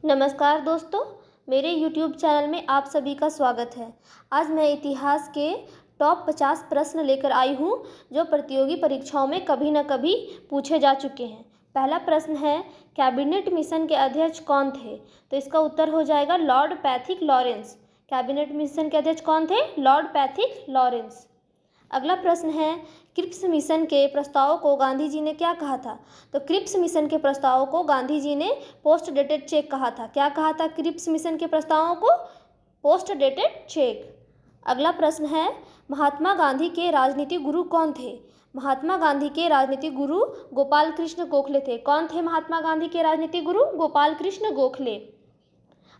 नमस्कार दोस्तों, मेरे YouTube चैनल में आप सभी का स्वागत है। आज मैं इतिहास के टॉप 50 प्रश्न लेकर आई हूँ जो प्रतियोगी परीक्षाओं में कभी न कभी पूछे जा चुके हैं। पहला प्रश्न है, कैबिनेट मिशन के अध्यक्ष कौन थे? तो इसका उत्तर हो जाएगा Lord Pethick Lawrence. Cabinet mission के अध्यक्ष कौन थे? Lord Pethick Lawrence. अगला प्रश्न है, क्रिप्स मिशन के प्रस्ताव को गांधी जी ने क्या कहा था? तो क्रिप्स मिशन के प्रस्ताव को गांधी जी ने पोस्ट डेटेड चेक कहा था। क्या कहा था क्रिप्स मिशन के प्रस्तावों को? Post dated cheque. अगला प्रश्न है, महात्मा गांधी के राजनीतिक गुरु कौन थे? महात्मा गांधी के राजनीतिक गुरु गोपाल कृष्ण गोखले थे। कौन थे महात्मा गांधी के राजनीतिक गुरु? गोपाल कृष्ण गोखले।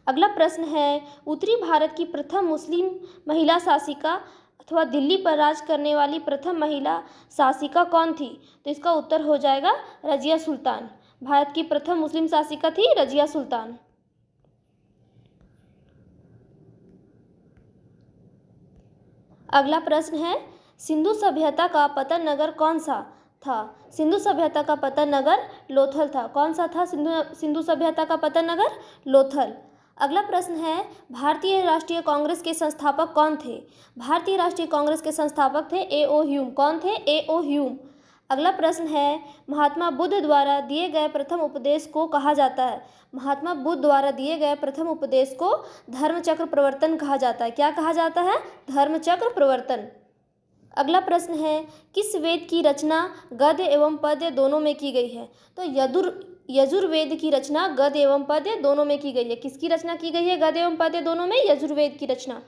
अगला प्रश्न है, उत्तरी भारत की प्रथम मुस्लिम महिला शासिका अथवा दिल्ली पर राज करने वाली प्रथम महिला शासिका कौन थी? तो इसका उत्तर हो जाएगा रजिया सुल्तान। भारत की प्रथम मुस्लिम शासिका थी रजिया सुल्तान। अगला प्रश्न है, सिंधु सभ्यता का पतन नगर कौन सा था? सिंधु सभ्यता का पतन नगर लोथल था। कौन सा था सिंधु सभ्यता का पतन नगर? लोथल। अगला प्रश्न है, भारतीय राष्ट्रीय कांग्रेस के संस्थापक कौन थे? भारतीय राष्ट्रीय कांग्रेस के संस्थापक थे ए.ओ. ह्यूम। कौन थे? ए.ओ. ह्यूम। अगला प्रश्न है, महात्मा बुद्ध द्वारा दिए गए प्रथम उपदेश को कहा जाता है? महात्मा बुद्ध द्वारा दिए गए प्रथम उपदेश को धर्मचक्र प्रवर्तन कहा जाता है। क्या कहा जाता है? धर्मचक्र प्रवर्तन। अगला प्रश्न है, किस वेद की रचना गद्य एवं पद्य दोनों में की गई है? तो यजुर्वेद की रचना गद्य एवं पद्य दोनों में की गई है। किसकी रचना की गई है गद्य एवं पद्य दोनों में? यजुर्वेद की रचना।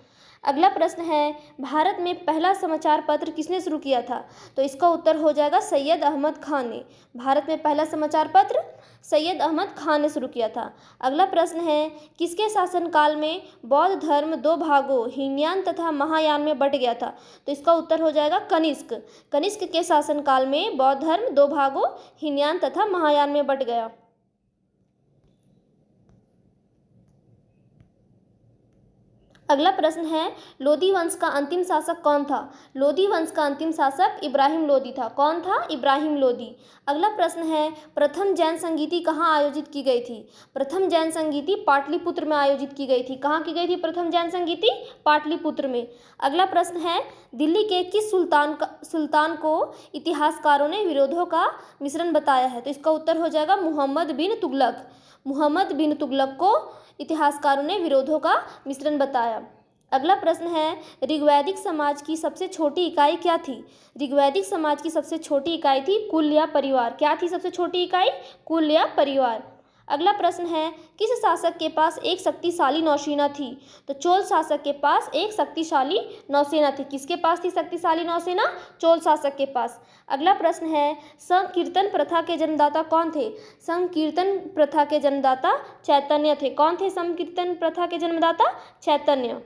अगला प्रश्न है, भारत में पहला समाचार पत्र किसने शुरू किया था? तो इसका उत्तर हो जाएगा सैयद अहमद खान ने। भारत में पहला समाचार पत्र सैयद अहमद खान ने शुरू किया था। अगला प्रश्न है, किसके शासनकाल में बौद्ध धर्म दो भागों हीनयान तथा महायान में बंट गया था? तो इसका उत्तर हो जाएगा कनिष्क। कनिष्क के शासनकाल में बौद्ध धर्म दो भागों हीनयान तथा महायान में बंट गया। अगला प्रश्न है, लोदी वंश का अंतिम शासक कौन था? लोदी वंश का अंतिम शासक इब्राहिम लोदी था। कौन था? इब्राहिम लोदी। अगला प्रश्न है, प्रथम जैन संगीति कहाँ आयोजित की गई थी? प्रथम जैन संगीति पाटलिपुत्र में आयोजित की गई थी। कहाँ की गई थी प्रथम जैन संगीति? पाटलिपुत्र में। अगला प्रश्न है, दिल्ली के किस सुल्तान को इतिहासकारों ने विरोधों का मिश्रण बताया है? तो इसका उत्तर हो जाएगा मोहम्मद बिन तुगलक। मोहम्मद बिन तुगलक को इतिहासकारों ने विरोधों का मिश्रण बताया। अगला प्रश्न है, ऋग्वैदिक समाज की सबसे छोटी इकाई क्या थी? ऋग्वैदिक समाज की सबसे छोटी इकाई थी कुल या परिवार। क्या थी सबसे छोटी इकाई? कुल या परिवार। अगला प्रश्न है, किस शासक के पास एक शक्तिशाली नौसेना थी? तो चोल शासक के पास एक शक्तिशाली नौसेना थी। किसके पास थी शक्तिशाली नौसेना? चोल शासक के पास। अगला प्रश्न है, संकीर्तन प्रथा के जन्मदाता कौन थे? संकीर्तन प्रथा के जन्मदाता चैतन्य थे। कौन थे संकीर्तन प्रथा के जन्मदाता? चैतन्य।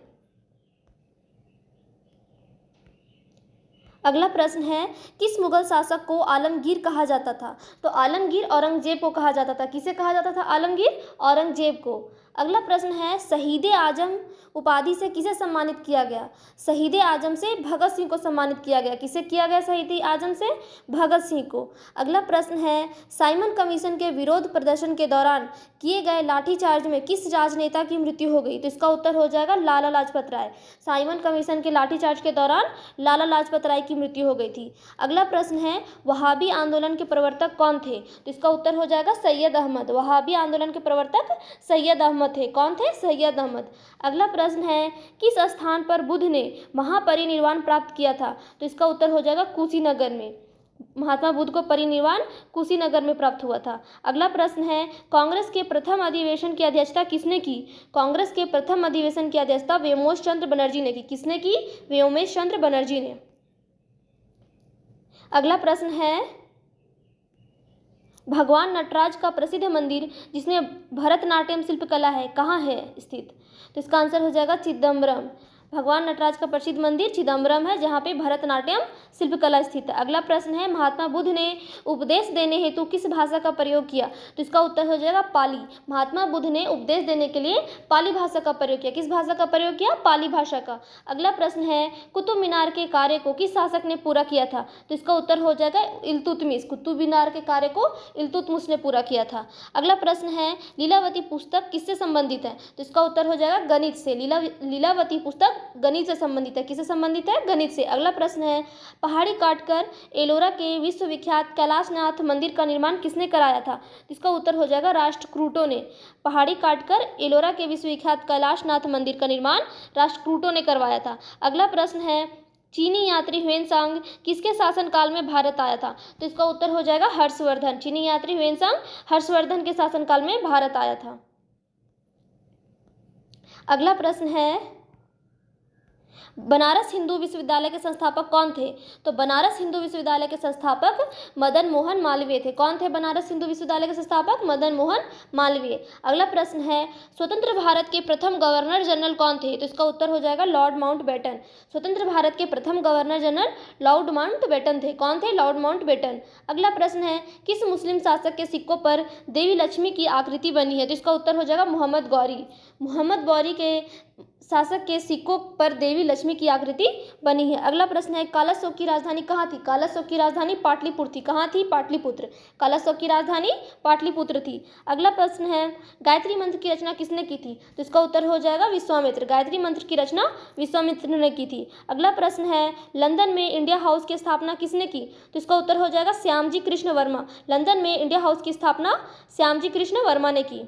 अगला प्रश्न है, किस मुगल शासक को आलमगीर कहा जाता था? तो आलमगीर औरंगजेब को कहा जाता था। किसे कहा जाता था? आलमगीर औरंगजेब को। अगला प्रश्न है, शहीद आजम उपाधि से किसे सम्मानित किया गया? शहीद आजम से भगत सिंह को सम्मानित किया गया। किसे किया गया शहीद आजम से? भगत सिंह को। अगला प्रश्न है, साइमन कमीशन के विरोध प्रदर्शन के दौरान किए गए लाठीचार्ज में किस राजनेता की मृत्यु हो गई? तो इसका उत्तर हो जाएगा लाला लाजपत राय। साइमन कमीशन के लाठीचार्ज के दौरान लाला लाजपत राय की मृत्यु हो गई थी। अगला प्रश्न है, वहाबी आंदोलन के प्रवर्तक कौन थे? तो इसका उत्तर हो जाएगा सैयद अहमद। वहाबी आंदोलन के प्रवर्तक सैयद अहमद थे। कौन थे? सैयद अहमद। अगला प्रश्न है, किस स्थान पर बुद्ध ने महापरिनिर्वाण प्राप्त किया था? तो इसका उत्तर हो जाएगा कुशीनगर में। महात्मा बुद्ध को परिनिर्वाण कुशीनगर में प्राप्त हुआ था। अगला प्रश्न है, कांग्रेस के प्रथम अधिवेशन की अध्यक्षता किसने की? कांग्रेस के प्रथम अधिवेशन की अध्यक्षता व्योमेश चंद्र बनर्जी ने की। किसने की? व्योमेश चंद्र बनर्जी ने। अगला प्रश्न है, भगवान नटराज का प्रसिद्ध मंदिर जिसमें भरतनाट्यम शिल्पकला है कहाँ है स्थित? तो इसका आंसर हो जाएगा चिदम्बरम। भगवान नटराज का प्रसिद्ध मंदिर चिदम्बरम है, जहाँ पे भरतनाट्यम शिल्पकला स्थित है। अगला प्रश्न है, महात्मा बुद्ध ने उपदेश देने हेतु किस भाषा का प्रयोग किया? तो इसका उत्तर हो जाएगा पाली। महात्मा बुद्ध ने उपदेश देने के लिए पाली भाषा का प्रयोग किया। किस भाषा का प्रयोग किया? पाली भाषा का। अगला प्रश्न है, कुतुब मीनार के कार्य को किस शासक ने पूरा किया था? तो इसका उत्तर हो जाएगा इल्तुतमिश। कुतुब मीनार के कार्य को इल्तुतमिश ने पूरा किया था। अगला प्रश्न है, लीलावती पुस्तक किससे संबंधित है? तो इसका उत्तर हो जाएगा गणित से। लीलावती पुस्तक गणित से संबंधित है। किससे संबंधित है? गणित से। अगला प्रश्न है, पहाड़ी काटकर एलोरा के विश्वविख्यात कैलाशनाथ मंदिर का निर्माण किसने कराया था? इसका उत्तर हो जाएगा राष्ट्रकूटों ने। पहाड़ी काटकर एलोरा के विश्वविख्यात कैलाशनाथ मंदिर का निर्माण राष्ट्रकूटों ने करवाया था। अगला प्रश्न है, चीनी यात्री ह्वेनसांग किसके शासनकाल में भारत आया था? तो इसका उत्तर हो जाएगा हर्षवर्धन। चीनी यात्री ह्वेनसांग हर्षवर्धन के शासनकाल में भारत आया था। अगला प्रश्न है, बनारस हिंदू विश्वविद्यालय के संस्थापक कौन थे? तो बनारस हिंदू विश्वविद्यालय के संस्थापक मदन मोहन मालवीय थे। कौन थे बनारस हिंदू विश्वविद्यालय के संस्थापक? मदन मोहन मालवीय। अगला प्रश्न है, स्वतंत्र भारत के प्रथम गवर्नर जनरल कौन थे? तो इसका उत्तर हो जाएगा लॉर्ड माउंटबेटन। स्वतंत्र भारत के प्रथम गवर्नर जनरल लॉर्ड माउंटबेटन थे। कौन थे? Lord Mountbatten. अगला प्रश्न है, किस मुस्लिम शासक के सिक्कों पर देवी लक्ष्मी की आकृति बनी है? तो इसका उत्तर हो जाएगा मोहम्मद गौरी। मोहम्मद गौरी के शासक के सिक्कों पर देवी लक्ष्मी की आकृति बनी है। अगला प्रश्न है, कालाशोक की राजधानी कहाँ थी? कालाशोक की राजधानी पाटलिपुत्र थी। कहाँ थी? पाटलिपुत्र। कालाशोक की राजधानी पाटलिपुत्र थी। अगला प्रश्न है, गायत्री मंत्र की रचना किसने की थी? तो इसका उत्तर हो जाएगा विश्वामित्र। गायत्री मंत्र की रचना विश्वामित्र ने की थी। अगला प्रश्न है, लंदन में इंडिया हाउस की स्थापना किसने की? तो इसका उत्तर हो जाएगा श्यामजी कृष्ण वर्मा। लंदन में इंडिया हाउस की स्थापना श्यामजी कृष्ण वर्मा ने की।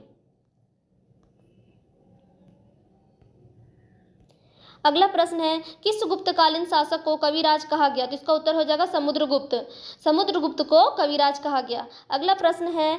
अगला प्रश्न है, किस गुप्तकालीन शासक को कविराज कहा गया? तो इसका उत्तर हो जाएगा समुद्रगुप्त। समुद्रगुप्त को कविराज कहा गया। अगला प्रश्न है,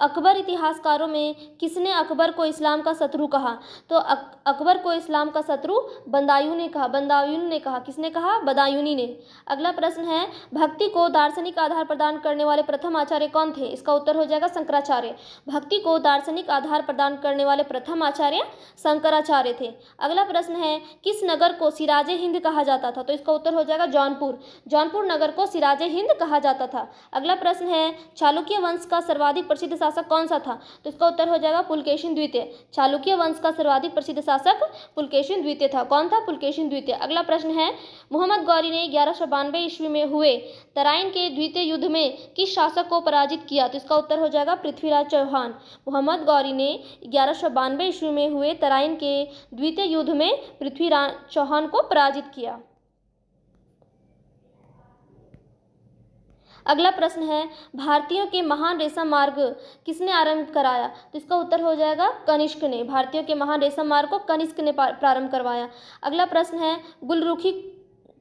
अकबर इतिहासकारों में किसने अकबर को इस्लाम का शत्रु कहा? तो अकबर को इस्लाम का शत्रु बदायूं ने कहा। बदायूं ने कहा। किसने कहा? बदायूनी ने। अगला प्रश्न है, भक्ति को दार्शनिक आधार प्रदान करने वाले प्रथम आचार्य कौन थे? इसका उत्तर हो जाएगा शंकराचार्य। भक्ति को दार्शनिक आधार प्रदान करने वाले प्रथम आचार्य शंकराचार्य थे। अगला प्रश्न है, किस नगर को सिराजे हिंद कहा जाता था? तो इसका उत्तर हो जाएगा जौनपुर। जौनपुर नगर को सिराजे हिंद कहा जाता था। अगला प्रश्न है, चालुक्य वंश का सर्वाधिक प्रसिद्ध शासक कौन सा था? तो इसका उत्तर हो जाएगा पुलकेशिन द्वितीय। चालुक्य वंश का सर्वाधिक प्रसिद्ध शासक पुलकेशिन द्वितीय था। कौन था? पुलकेशिन द्वितीय। अगला प्रश्न है, मोहम्मद गौरी ने 1192 ईस्वी में हुए तराइन के द्वितीय युद्ध में किस शासक को पराजित किया? तो इसका उत्तर हो जाएगा पृथ्वीराज चौहान। मोहम्मद गौरी ने 1192 ईस्वी में हुए तराइन के द्वितीय युद्ध में पृथ्वीराज चौहान को पराजित किया। अगला प्रश्न है, भारतीयों के महान रेशम मार्ग किसने आरंभ कराया? तो इसका उत्तर हो जाएगा कनिष्क ने। भारतीयों के महान रेशम मार्ग को कनिष्क ने प्रारंभ करवाया। अगला प्रश्न है, गुलरुखी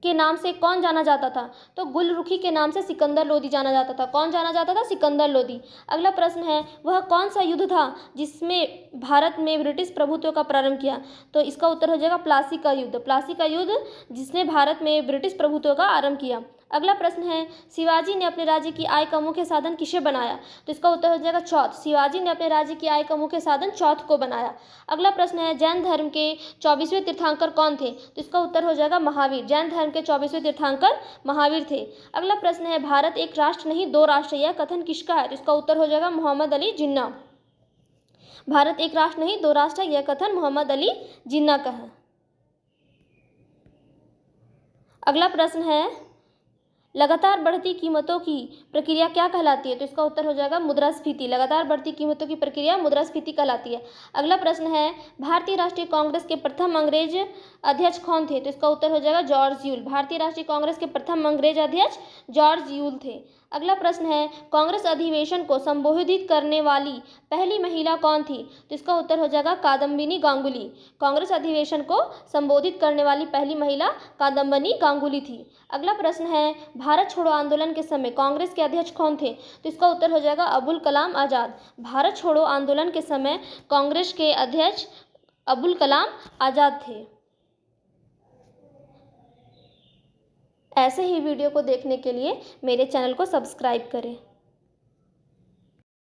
के नाम से कौन जाना जाता था? तो गुलरुखी के नाम से सिकंदर लोदी जाना जाता था। कौन जाना जाता था? सिकंदर लोदी। अगला प्रश्न है, वह कौन सा युद्ध था जिसमें भारत में ब्रिटिश प्रभुत्व का प्रारंभ किया? तो इसका उत्तर हो जाएगा प्लासी का युद्ध। प्लासी का युद्ध जिसने भारत में ब्रिटिश प्रभुत्व का आरंभ किया। अगला प्रश्न है, शिवाजी ने अपने राज्य की आय का मुख्य साधन किसे बनाया? तो इसका उत्तर हो जाएगा चौथ। शिवाजी ने अपने राज्य की आय का मुख्य साधन चौथ को बनाया। अगला प्रश्न है, जैन धर्म के 24वें तीर्थंकर कौन थे? तो इसका उत्तर हो जाएगा महावीर। जैन धर्म के 24वें तीर्थंकर महावीर थे। अगला प्रश्न है, भारत एक राष्ट्र नहीं दो राष्ट्र, यह कथन किसका है? तो इसका उत्तर हो जाएगा मोहम्मद अली जिन्ना। भारत एक राष्ट्र नहीं दो राष्ट्र, यह कथन मोहम्मद अली जिन्ना का है। अगला प्रश्न है, लगातार बढ़ती कीमतों की प्रक्रिया क्या कहलाती है? तो इसका उत्तर हो जाएगा मुद्रास्फीति। लगातार बढ़ती कीमतों की प्रक्रिया मुद्रास्फीति कहलाती है। अगला प्रश्न है, भारतीय राष्ट्रीय कांग्रेस के प्रथम अंग्रेज अध्यक्ष कौन थे? तो इसका उत्तर हो जाएगा जॉर्ज यूल। भारतीय राष्ट्रीय कांग्रेस के प्रथम अंग्रेज अध्यक्ष जॉर्ज यूल थे। अगला प्रश्न है, कांग्रेस अधिवेशन को संबोधित करने वाली पहली महिला कौन थी? तो इसका उत्तर हो जाएगा कादम्बिनी गांगुली। कांग्रेस अधिवेशन को संबोधित करने वाली पहली महिला कादम्बिनी गांगुली थी। अगला प्रश्न है, भारत छोड़ो आंदोलन के समय कांग्रेस के अध्यक्ष कौन थे? तो इसका उत्तर हो जाएगा अबुल कलाम आज़ाद। भारत छोड़ो आंदोलन के समय कांग्रेस के अध्यक्ष अबुल कलाम आज़ाद थे। ऐसे ही वीडियो को देखने के लिए मेरे चैनल को सब्सक्राइब करें।